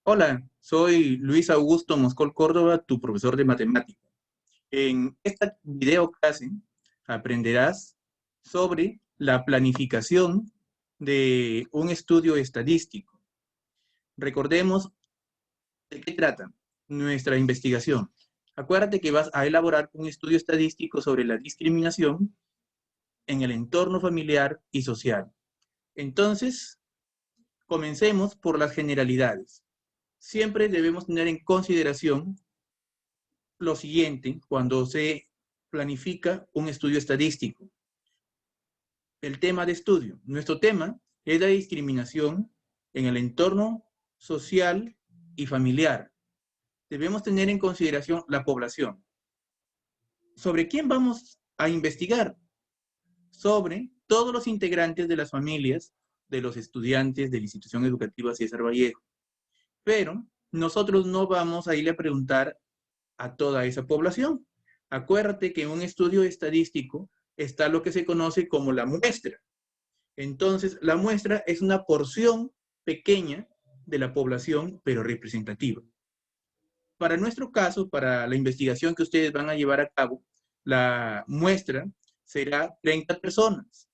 Hola, soy Luis Augusto Moscol Córdoba, tu profesor de matemática. En esta video clase aprenderás sobre la planificación de un estudio estadístico. Recordemos de qué trata nuestra investigación. Acuérdate que vas a elaborar un estudio estadístico sobre la discriminación en el entorno familiar y social. Entonces, comencemos por las generalidades. Siempre debemos tener en consideración lo siguiente cuando se planifica un estudio estadístico. El tema de estudio. Nuestro tema es la discriminación en el entorno social y familiar. Debemos tener en consideración la población. ¿Sobre quién vamos a investigar? Sobre todos los integrantes de las familias de los estudiantes de la institución educativa César Vallejo. Pero nosotros no vamos a ir a preguntar a toda esa población. Acuérdate que en un estudio estadístico está lo que se conoce como la muestra. Entonces, la muestra es una porción pequeña de la población, pero representativa. Para nuestro caso, para la investigación que ustedes van a llevar a cabo, la muestra será 30 personas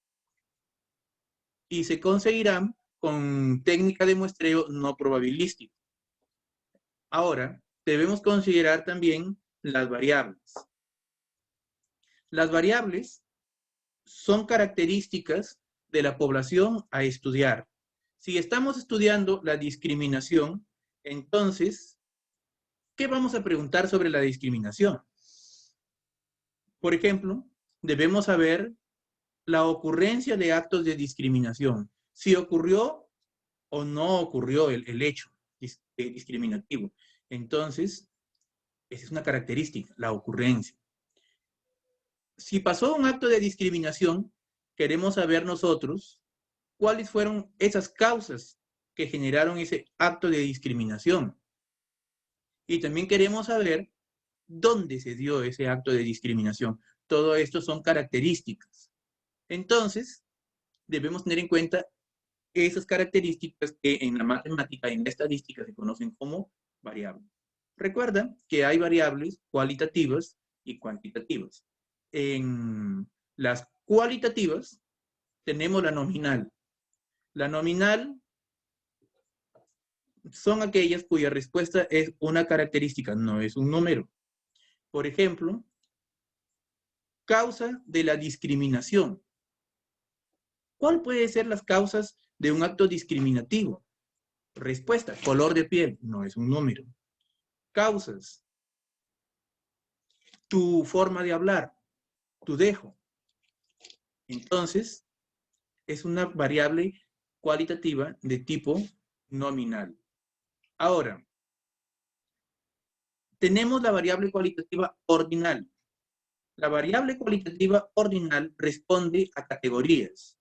y se conseguirán con técnica de muestreo no probabilístico. Ahora, debemos considerar también las variables. Las variables son características de la población a estudiar. Si estamos estudiando la discriminación, entonces, ¿qué vamos a preguntar sobre la discriminación? Por ejemplo, debemos saber la ocurrencia de actos de discriminación. Si ocurrió o no ocurrió el hecho discriminativo. Entonces, esa es una característica, la ocurrencia. Si pasó un acto de discriminación, queremos saber nosotros cuáles fueron esas causas que generaron ese acto de discriminación. Y también queremos saber dónde se dio ese acto de discriminación. Todo esto son características. Entonces, debemos tener en cuenta esas características que en la matemática y en la estadística se conocen como variables. Recuerda que hay variables cualitativas y cuantitativas. En las cualitativas tenemos la nominal. La nominal son aquellas cuya respuesta es una característica, no es un número. Por ejemplo, causa de la discriminación. ¿Cuál puede ser las causas de un acto discriminativo? Respuesta, color de piel, no es un número. Causas, tu forma de hablar, tu dejo. Entonces, es una variable cualitativa de tipo nominal. Ahora, tenemos la variable cualitativa ordinal. La variable cualitativa ordinal responde a categorías,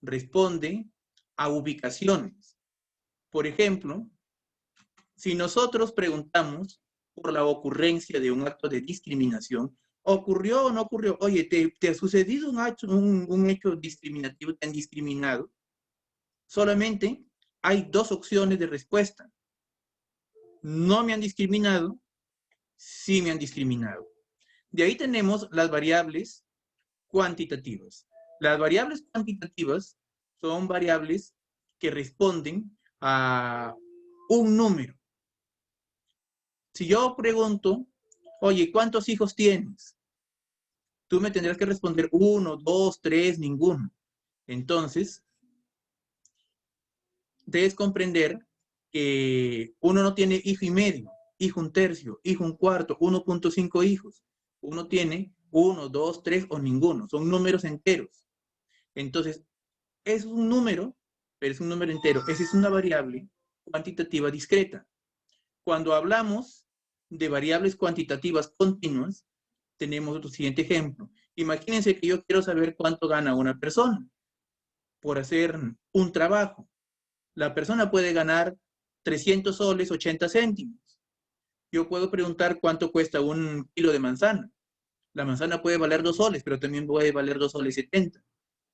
responde a ubicaciones. Por ejemplo, si nosotros preguntamos por la ocurrencia de un acto de discriminación, ¿ocurrió o no ocurrió? Oye, ¿te ha sucedido un hecho discriminativo, te han discriminado? Solamente hay dos opciones de respuesta. No me han discriminado, sí me han discriminado. De ahí tenemos las variables cuantitativas. Las variables cuantitativas son variables que responden a un número. Si yo pregunto, oye, ¿cuántos hijos tienes? Tú me tendrás que responder 1, 2, 3, ninguno. Entonces, debes comprender que uno no tiene hijo y medio, hijo un tercio, hijo un cuarto, 1.5 hijos. Uno tiene 1, 2, 3 o ninguno. Son números enteros. Entonces, es un número, pero es un número entero. Esa es una variable cuantitativa discreta. Cuando hablamos de variables cuantitativas continuas, tenemos otro siguiente ejemplo. Imagínense que yo quiero saber cuánto gana una persona por hacer un trabajo. La persona puede ganar 300 soles, 80 céntimos. Yo puedo preguntar cuánto cuesta un kilo de manzana. La manzana puede valer 2 soles, pero también puede valer 2 soles 70.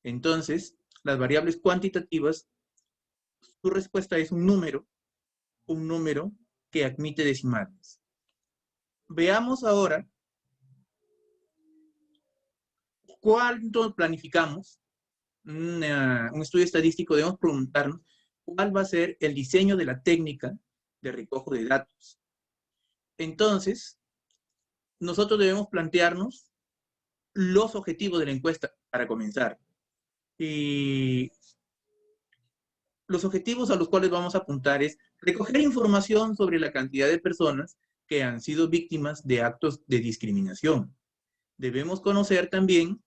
Entonces, las variables cuantitativas, su respuesta es un número un número que admite decimales. Veamos ahora cuánto planificamos un estudio estadístico. Debemos preguntarnos cuál va a ser el diseño de la técnica de recojo de datos. Entonces, nosotros debemos plantearnos los objetivos de la encuesta para comenzar. Y los objetivos a los cuales vamos a apuntar es recoger información sobre la cantidad de personas que han sido víctimas de actos de discriminación. Debemos conocer también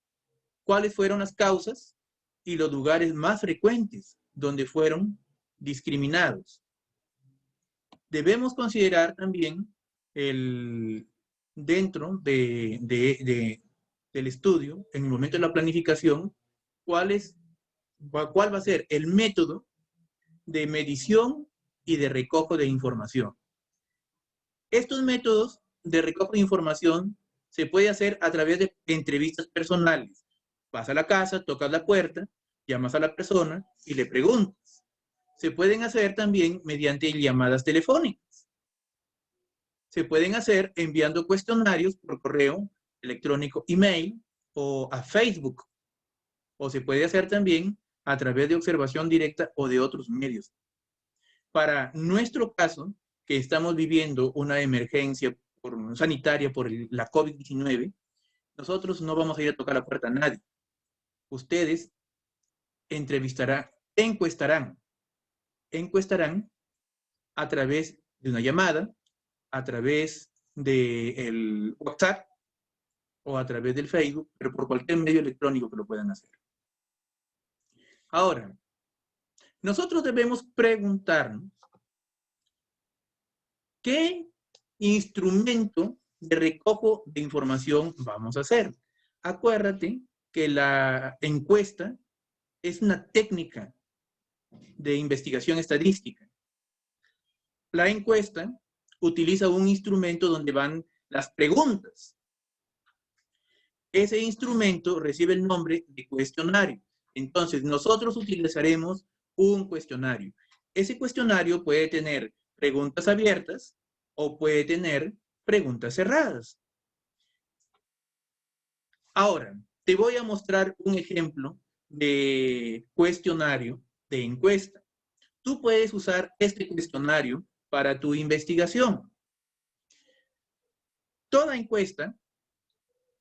cuáles fueron las causas y los lugares más frecuentes donde fueron discriminados. Debemos considerar también dentro del estudio, en el momento de la planificación, cuál va a ser el método de medición y de recojo de información. Estos métodos de recojo de información se puede hacer a través de entrevistas personales. Vas a la casa, tocas la puerta, llamas a la persona y le preguntas. Se pueden hacer también mediante llamadas telefónicas. Se pueden hacer enviando cuestionarios por correo electrónico, email o a Facebook. O se puede hacer también a través de observación directa o de otros medios. Para nuestro caso, que estamos viviendo una emergencia sanitaria por la COVID-19, nosotros no vamos a ir a tocar la puerta a nadie. Ustedes encuestarán a través de una llamada, a través del WhatsApp o a través del Facebook, pero por cualquier medio electrónico que lo puedan hacer. Ahora, nosotros debemos preguntarnos ¿qué instrumento de recojo de información vamos a hacer? Acuérdate que la encuesta es una técnica de investigación estadística. La encuesta utiliza un instrumento donde van las preguntas. Ese instrumento recibe el nombre de cuestionario. Entonces, nosotros utilizaremos un cuestionario. Ese cuestionario puede tener preguntas abiertas o puede tener preguntas cerradas. Ahora, te voy a mostrar un ejemplo de cuestionario de encuesta. Tú puedes usar este cuestionario para tu investigación. Toda encuesta,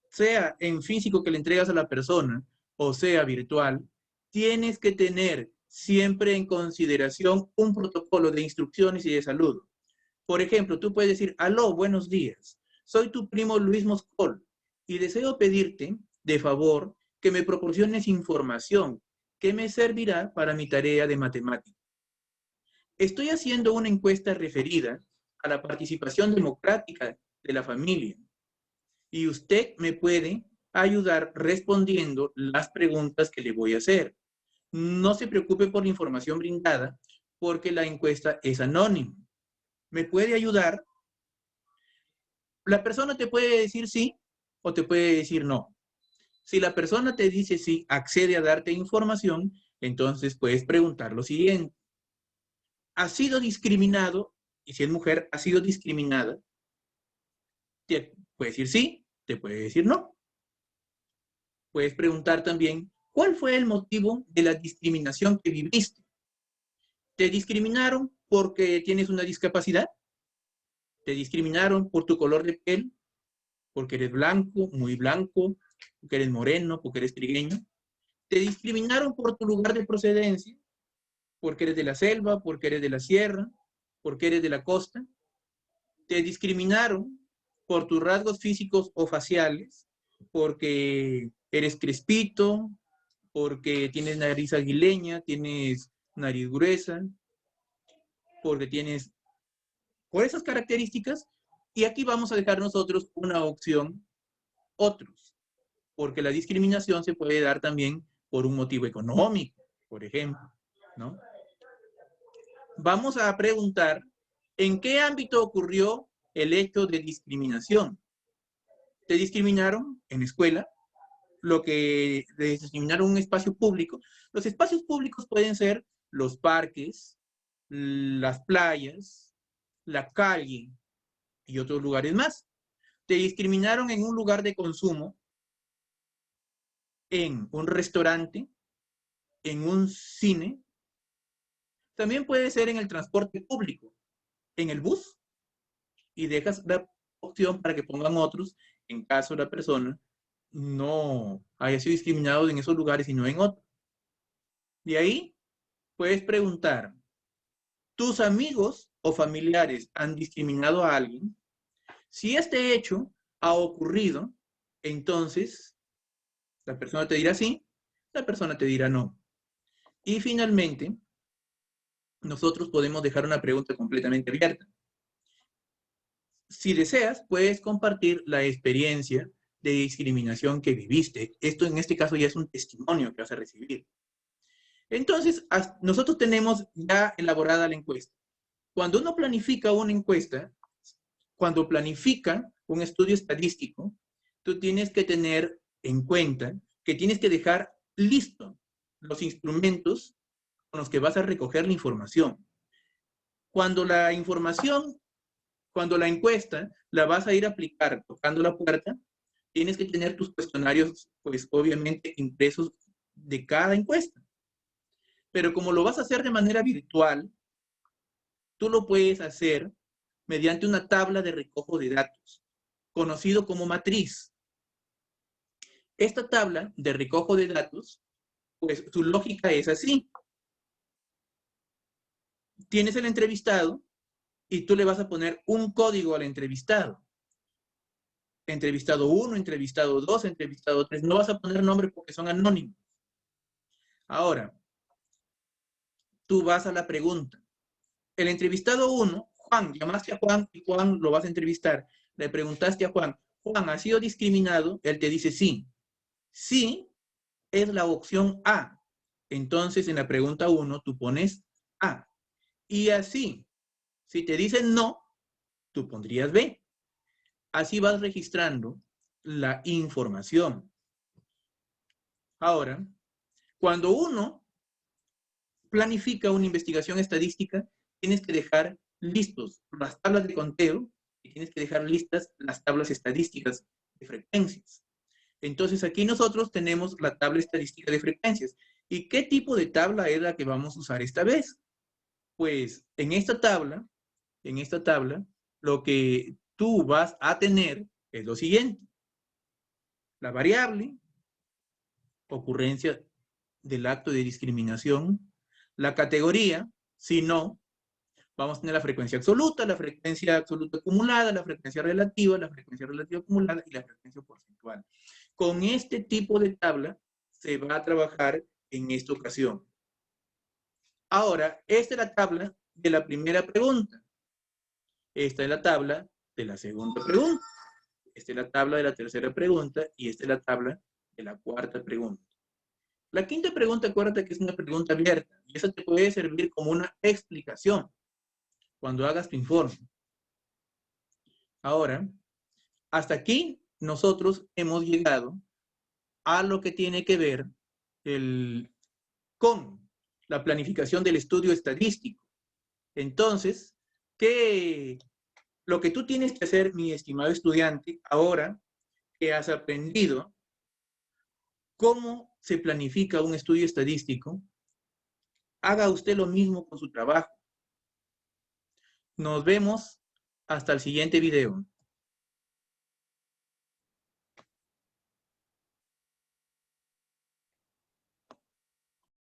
sea en físico que le entregas a la persona o sea virtual, tienes que tener siempre en consideración un protocolo de instrucciones y de saludo. Por ejemplo, tú puedes decir, aló, buenos días, soy tu primo Luis Moscol y deseo pedirte, de favor, que me proporciones información que me servirá para mi tarea de matemática. Estoy haciendo una encuesta referida a la participación democrática de la familia y usted me puede ayudar respondiendo las preguntas que le voy a hacer. No se preocupe por la información brindada porque la encuesta es anónima. ¿Me puede ayudar? La persona te puede decir sí o te puede decir no. Si la persona te dice sí, accede a darte información, entonces puedes preguntar lo siguiente. ¿Ha sido discriminado? Y si es mujer, ¿ha sido discriminada? Te puede decir sí, te puede decir no. Puedes preguntar también, ¿cuál fue el motivo de la discriminación que viviste? ¿Te discriminaron porque tienes una discapacidad? ¿Te discriminaron por tu color de piel? ¿Porque eres blanco, muy blanco? ¿Porque eres moreno? ¿Porque eres trigueño? ¿Te discriminaron por tu lugar de procedencia? ¿Porque eres de la selva? ¿Porque eres de la sierra? ¿Porque eres de la costa? ¿Te discriminaron por tus rasgos físicos o faciales? ¿Porque eres crespito? ¿Porque tienes nariz aguileña? ¿Tienes nariz gruesa? ¿Porque tienes por esas características? Y aquí vamos a dejar nosotros una opción, otros, porque la discriminación se puede dar también por un motivo económico, por ejemplo, ¿no? Vamos a preguntar, ¿en qué ámbito ocurrió el hecho de discriminación? ¿Te discriminaron en la escuela? ¿Te discriminaron en un espacio público? Los espacios públicos pueden ser los parques, las playas, la calle y otros lugares más. Te discriminaron en un lugar de consumo, en un restaurante, en un cine. También puede ser en el transporte público, en el bus, y dejas la opción para que pongan otros en caso la persona no haya sido discriminado en esos lugares y no en otros. De ahí puedes preguntar, ¿tus amigos o familiares han discriminado a alguien? Si este hecho ha ocurrido, entonces la persona te dirá sí, la persona te dirá no. Y finalmente, nosotros podemos dejar una pregunta completamente abierta. Si deseas, puedes compartir la experiencia de discriminación que viviste. Esto en este caso ya es un testimonio que vas a recibir. Entonces, nosotros tenemos ya elaborada la encuesta. Cuando uno planifica una encuesta, cuando planifica un estudio estadístico, tú tienes que tener en cuenta que tienes que dejar listos los instrumentos con los que vas a recoger la información. Cuando la información, cuando la encuesta la vas a ir a aplicar tocando la puerta, tienes que tener tus cuestionarios, pues obviamente impresos de cada encuesta. Pero como lo vas a hacer de manera virtual, tú lo puedes hacer mediante una tabla de recojo de datos, conocido como matriz. Esta tabla de recojo de datos, pues su lógica es así. Tienes el entrevistado y tú le vas a poner un código al entrevistado. Entrevistado 1, entrevistado 2, entrevistado 3. No vas a poner nombre porque son anónimos. Ahora, tú vas a la pregunta. El entrevistado 1, Juan, llamaste a Juan y Juan lo vas a entrevistar. Le preguntaste a Juan, Juan, ¿ha sido discriminado? Él te dice sí. Sí es la opción A. Entonces, en la pregunta 1, tú pones A. Y así, si te dicen no, tú pondrías B. Así vas registrando la información. Ahora, cuando uno planifica una investigación estadística, tienes que dejar listos las tablas de conteo y tienes que dejar listas las tablas estadísticas de frecuencias. Entonces, aquí nosotros tenemos la tabla estadística de frecuencias. ¿Y qué tipo de tabla es la que vamos a usar esta vez? Pues en esta tabla, lo que tú vas a tener es lo siguiente. La variable, ocurrencia del acto de discriminación, la categoría, si no, vamos a tener la frecuencia absoluta acumulada, la frecuencia relativa acumulada y la frecuencia porcentual. Con este tipo de tabla se va a trabajar en esta ocasión. Ahora, esta es la tabla de la primera pregunta. Esta es la tabla de la segunda pregunta. Esta es la tabla de la tercera pregunta y esta es la tabla de la cuarta pregunta. La quinta pregunta, acuérdate que es una pregunta abierta y esa te puede servir como una explicación cuando hagas tu informe. Ahora, hasta aquí nosotros hemos llegado a lo que tiene que ver con la planificación del estudio estadístico. Entonces, lo que tú tienes que hacer, mi estimado estudiante, ahora que has aprendido cómo se planifica un estudio estadístico, haga usted lo mismo con su trabajo. Nos vemos hasta el siguiente video.